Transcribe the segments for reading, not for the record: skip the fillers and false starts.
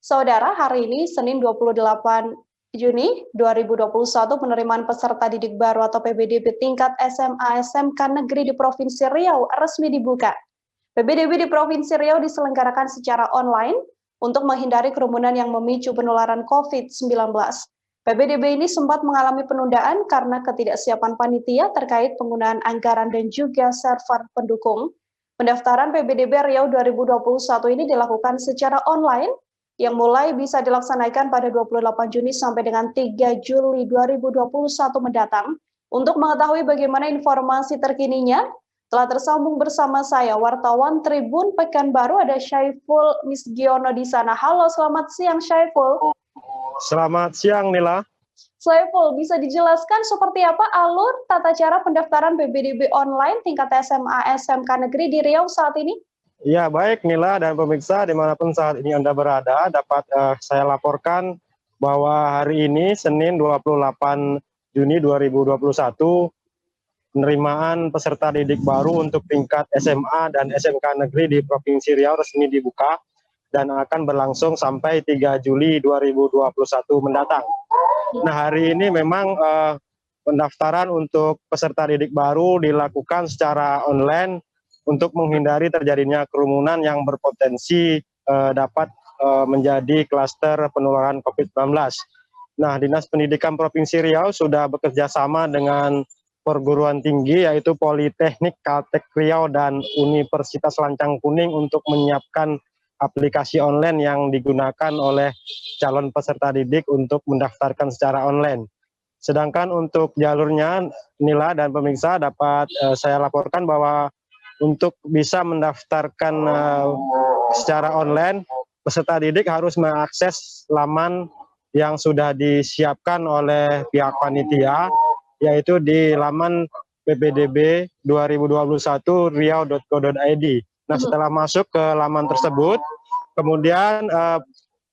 Saudara, hari ini Senin 28 Juni 2021 penerimaan peserta didik baru atau PBDB tingkat SMA SMK Negeri di Provinsi Riau resmi dibuka. PBDB di Provinsi Riau diselenggarakan secara online untuk menghindari kerumunan yang memicu penularan COVID-19. PBDB ini sempat mengalami penundaan karena ketidaksiapan panitia terkait penggunaan anggaran dan juga server pendukung. Pendaftaran PBDB Riau 2021 ini dilakukan secara online yang mulai bisa dilaksanakan pada 28 Juni sampai dengan 3 Juli 2021 mendatang. Untuk mengetahui bagaimana informasi terkininya, telah tersambung bersama saya, wartawan Tribun Pekanbaru, ada Syaiful Misgiono di sana. Halo, selamat siang Syaiful. Selamat siang Nila. Syaiful, bisa dijelaskan seperti apa alur tata cara pendaftaran PBDB online tingkat SMA SMK Negeri di Riau saat ini? Ya baik Nila dan pemirsa dimanapun saat ini Anda berada, dapat saya laporkan bahwa hari ini Senin 28 Juni 2021 penerimaan peserta didik baru untuk tingkat SMA dan SMK Negeri di Provinsi Riau resmi dibuka dan akan berlangsung sampai 3 Juli 2021 mendatang. Nah hari ini memang pendaftaran untuk peserta didik baru dilakukan secara online untuk menghindari terjadinya kerumunan yang berpotensi dapat menjadi klaster penularan COVID-19. Nah, Dinas Pendidikan Provinsi Riau sudah bekerja sama dengan perguruan tinggi yaitu Politeknik, Kaltek Riau, dan Universitas Lancang Kuning untuk menyiapkan aplikasi online yang digunakan oleh calon peserta didik untuk mendaftarkan secara online. Sedangkan untuk jalurnya, Nila dan pemirsa dapat saya laporkan bahwa untuk bisa mendaftarkan secara online, peserta didik harus mengakses laman yang sudah disiapkan oleh pihak panitia, yaitu di laman ppdb 2021 riau.go.id. Nah, setelah masuk ke laman tersebut, kemudian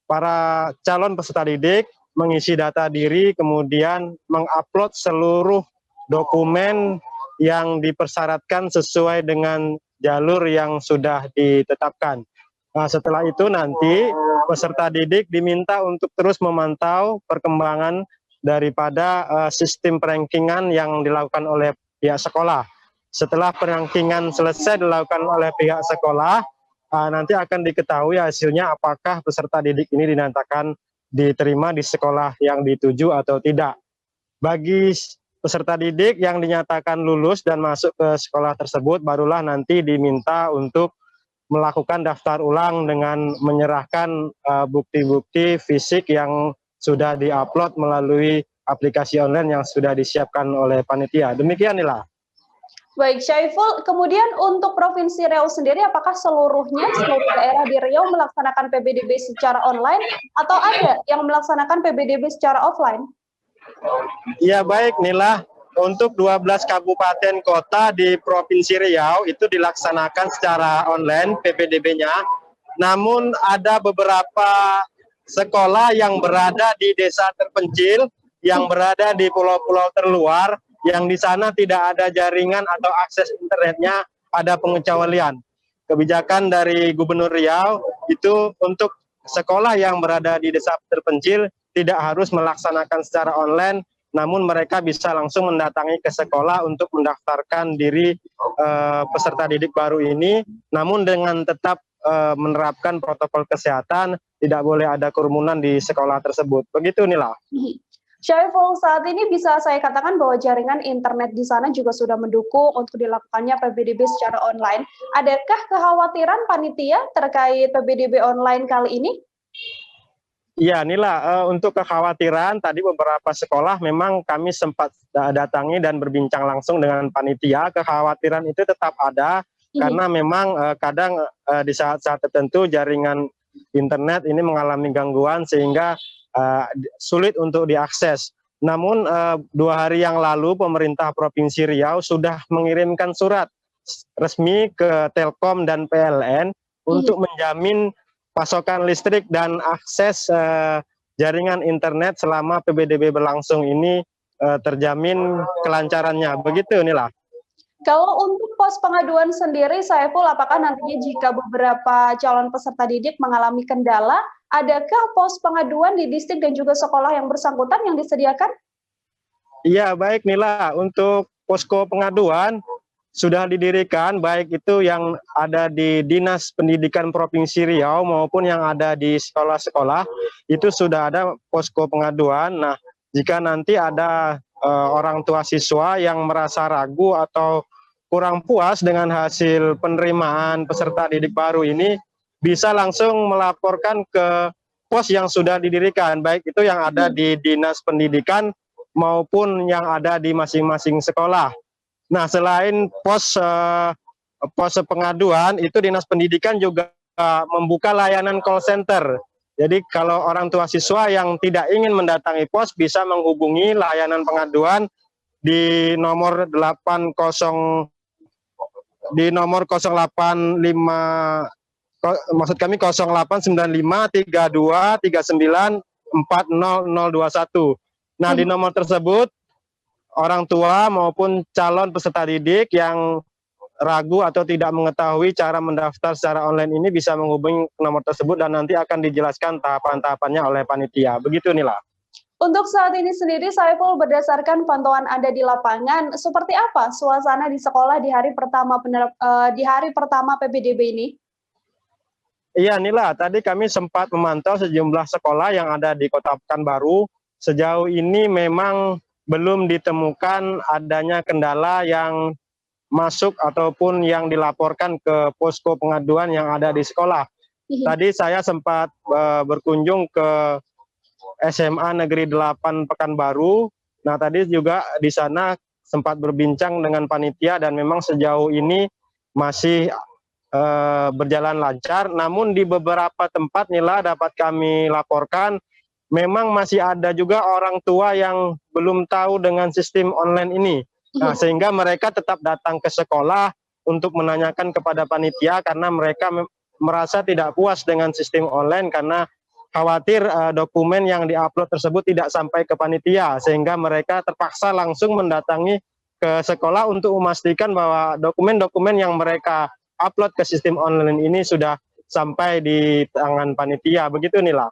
para calon peserta didik mengisi data diri, kemudian mengupload seluruh dokumen yang dipersyaratkan sesuai dengan jalur yang sudah ditetapkan. Nah, setelah itu nanti peserta didik diminta untuk terus memantau perkembangan daripada sistem perankingan yang dilakukan oleh pihak sekolah. Setelah perankingan selesai dilakukan oleh pihak sekolah, nanti akan diketahui hasilnya apakah peserta didik ini dinyatakan diterima di sekolah yang dituju atau tidak. Bagi peserta didik yang dinyatakan lulus dan masuk ke sekolah tersebut barulah nanti diminta untuk melakukan daftar ulang dengan menyerahkan bukti-bukti fisik yang sudah diupload melalui aplikasi online yang sudah disiapkan oleh panitia. Demikian Nila. Baik, Syaiful, kemudian untuk Provinsi Riau sendiri, apakah seluruh daerah di Riau melaksanakan PBDB secara online atau ada yang melaksanakan PBDB secara offline? Ya baik Nila, untuk 12 kabupaten kota di Provinsi Riau itu dilaksanakan secara online PPDB-nya. Namun ada beberapa sekolah yang berada di desa terpencil, yang berada di pulau-pulau terluar, yang di sana tidak ada jaringan atau akses internetnya, ada pengecualian. Kebijakan dari Gubernur Riau itu untuk sekolah yang berada di desa terpencil tidak harus melaksanakan secara online, namun mereka bisa langsung mendatangi ke sekolah untuk mendaftarkan diri peserta didik baru ini, namun dengan tetap menerapkan protokol kesehatan, tidak boleh ada kerumunan di sekolah tersebut. Begitu Nila. Syaiful, saat ini bisa saya katakan bahwa jaringan internet di sana juga sudah mendukung untuk dilakukannya PBDB secara online. Adakah kekhawatiran panitia terkait PBDB online kali ini? Iya Nila, untuk kekhawatiran tadi beberapa sekolah memang kami sempat datangi dan berbincang langsung dengan panitia. Kekhawatiran itu tetap ada karena memang kadang di saat-saat tertentu jaringan internet ini mengalami gangguan sehingga sulit untuk diakses. Namun 2 hari yang lalu pemerintah Provinsi Riau sudah mengirimkan surat resmi ke Telkom dan PLN untuk menjamin pasokan listrik dan akses jaringan internet selama PBDB berlangsung ini terjamin kelancarannya. Begitu Nila. Kalau untuk pos pengaduan sendiri, Saiful, apakah nantinya jika beberapa calon peserta didik mengalami kendala, adakah pos pengaduan di distrik dan juga sekolah yang bersangkutan yang disediakan? Iya, baik Nila. Untuk posko pengaduan sudah didirikan, baik itu yang ada di Dinas Pendidikan Provinsi Riau maupun yang ada di sekolah-sekolah, itu sudah ada posko pengaduan. Nah, jika nanti ada orang tua siswa yang merasa ragu atau kurang puas dengan hasil penerimaan peserta didik baru ini, bisa langsung melaporkan ke pos yang sudah didirikan, baik itu yang ada di Dinas Pendidikan maupun yang ada di masing-masing sekolah. Nah, selain pos pengaduan, itu Dinas Pendidikan juga membuka layanan call center. Jadi kalau orang tua siswa yang tidak ingin mendatangi pos bisa menghubungi layanan pengaduan di nomor 085, maksud kami 089532394021. Nah, di nomor tersebut orang tua maupun calon peserta didik yang ragu atau tidak mengetahui cara mendaftar secara online ini bisa menghubungi nomor tersebut dan nanti akan dijelaskan tahapan-tahapannya oleh panitia. Begitu Nila. Untuk saat ini sendiri, Saiful, berdasarkan pantauan Anda di lapangan, seperti apa suasana di sekolah di hari pertama PPDB ini? Iya Nila, tadi kami sempat memantau sejumlah sekolah yang ada di Kota Pekanbaru. Sejauh ini memang belum ditemukan adanya kendala yang masuk ataupun yang dilaporkan ke posko pengaduan yang ada di sekolah. Tadi saya sempat berkunjung ke SMA Negeri 8 Pekanbaru. Nah, tadi juga di sana sempat berbincang dengan panitia dan memang sejauh ini masih berjalan lancar. Namun di beberapa tempat Nila dapat kami laporkan memang masih ada juga orang tua yang belum tahu dengan sistem online ini. Nah, sehingga mereka tetap datang ke sekolah untuk menanyakan kepada panitia karena mereka merasa tidak puas dengan sistem online karena khawatir dokumen yang diupload tersebut tidak sampai ke panitia, sehingga mereka terpaksa langsung mendatangi ke sekolah untuk memastikan bahwa dokumen-dokumen yang mereka upload ke sistem online ini sudah sampai di tangan panitia. Begitu Nila.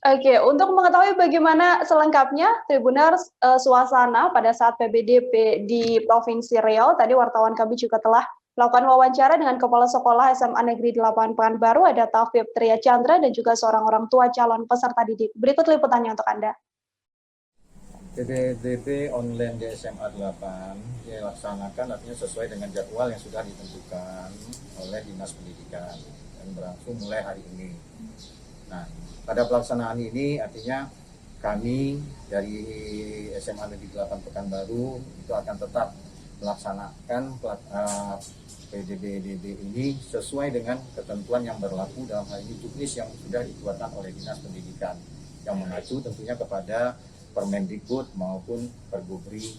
Oke, untuk mengetahui bagaimana selengkapnya Tribuners suasana pada saat PPDB di Provinsi Riau, tadi wartawan kami juga telah melakukan wawancara dengan Kepala Sekolah SMA Negeri 8 Pekanbaru, ada Tafib Tria Chandra dan juga seorang orang tua calon peserta didik. Berikut liputannya untuk Anda. PPDB online di SMA 8 dilaksanakan artinya sesuai dengan jadwal yang sudah ditentukan oleh Dinas Pendidikan dan berlangsung mulai hari ini. Nah, pada pelaksanaan ini artinya kami dari SMA Negeri 8 Pekanbaru itu akan tetap melaksanakan PDB ini sesuai dengan ketentuan yang berlaku dalam hal ini juknis yang sudah dikeluarkan oleh Dinas Pendidikan yang mengacu tentunya kepada Permendikbud maupun Pergubri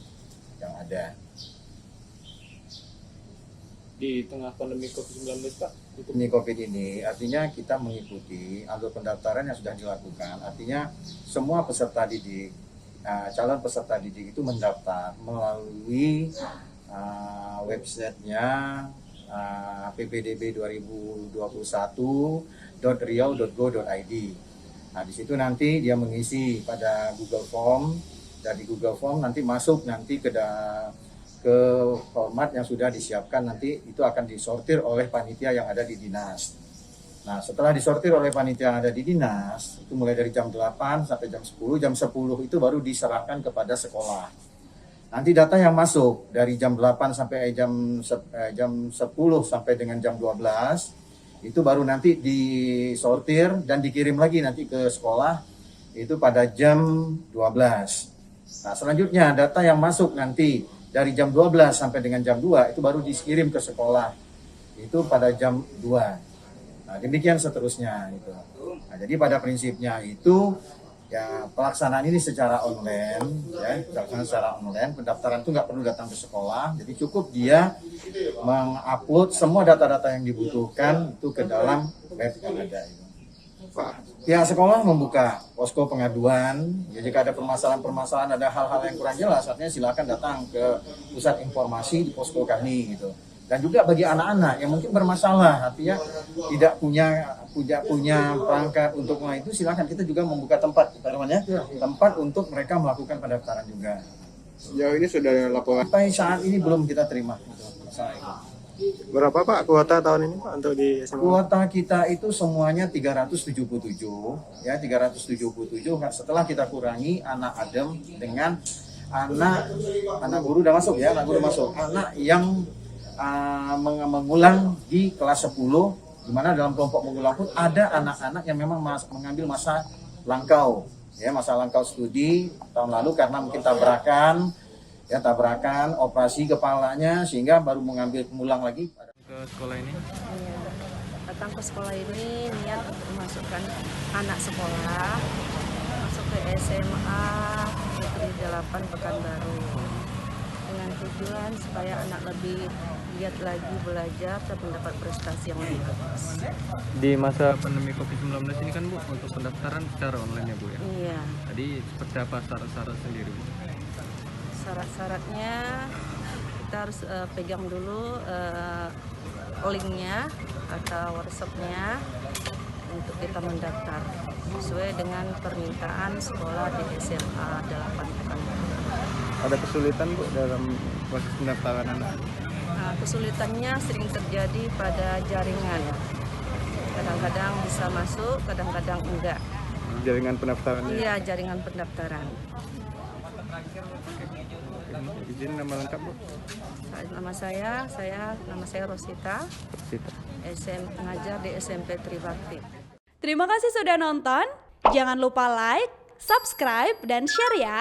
yang ada. Di tengah pandemi COVID-19 Pak? Ini COVID ini artinya kita mengikuti alur pendaftaran yang sudah dilakukan. Artinya semua peserta didik, calon peserta didik itu mendaftar melalui websitenya ppdb2021.riau.go.id. Nah, di situ nanti dia mengisi pada Google Form, dari Google Form nanti masuk nanti ke format yang sudah disiapkan, nanti itu akan disortir oleh panitia yang ada di dinas. Nah, setelah disortir oleh panitia yang ada di dinas, itu mulai dari jam 8 sampai jam 10, jam 10 itu baru diserahkan kepada sekolah. Nanti data yang masuk dari jam 8 sampai jam 10 sampai dengan jam 12, itu baru nanti disortir dan dikirim lagi nanti ke sekolah, itu pada jam 12. Nah, selanjutnya data yang masuk nanti dari jam 12 sampai dengan jam 2 itu baru dikirim ke sekolah, itu pada jam 2. Nah, demikian seterusnya itu. Nah, jadi pada prinsipnya itu ya pelaksanaan ini secara online, ya pelaksanaan secara online, pendaftaran itu nggak perlu datang ke sekolah, jadi cukup dia mengupload semua data-data yang dibutuhkan itu ke dalam web yang ada itu. Ya, sekolah membuka posko pengaduan. Ya, jika ada permasalahan-permasalahan, ada hal-hal yang kurang jelas, artinya silakan datang ke pusat informasi di posko kami gitu. Dan juga bagi anak-anak yang mungkin bermasalah, artinya tidak punya perangkat untuk itu, silakan, kita juga membuka tempat, tempat untuk mereka melakukan pendaftaran juga. Sejauh ini sudah ada laporan. Sampai saat ini belum kita terima gitu, masalah itu. Berapa Pak kuota tahun ini Pak untuk di SMA? Kuota kita itu semuanya 377 ya, 377. Setelah kita kurangi anak adem dengan anak guru udah masuk ya, anak guru masuk. Anak yang mengulang di kelas 10, di mana dalam kelompok mengulang pun ada anak-anak yang memang mengambil masa langkau ya, masa langkau studi tahun lalu karena mungkin tabrakan operasi kepalanya sehingga baru mengulang lagi Ke sekolah ini? Iya, datang ke sekolah ini niat untuk memasukkan anak sekolah masuk ke SMA Negeri 8 Pekanbaru dengan tujuan supaya anak lebih giat lagi belajar dan mendapat prestasi yang lebih bagus. Di masa pandemi COVID-19 ini kan Bu, untuk pendaftaran secara online ya Bu ya? Iya, Tadi seperti apa syarat-syarat sendiri Bu? syarat-syaratnya kita harus pegang dulu linknya atau workshopnya untuk kita mendaftar sesuai dengan permintaan sekolah di SMA 8 Pekanbaru. Ada kesulitan Bu dalam proses pendaftaran anak? Nah, kesulitannya sering terjadi pada jaringan. Kadang-kadang bisa masuk, kadang-kadang enggak. Jaringan pendaftarannya? Iya, jaringan pendaftaran. Izin nama lengkap Bu? Nama saya Rosita. Ngajar di SMP Tribakti. Terima kasih sudah nonton. Jangan lupa like, subscribe, dan share ya.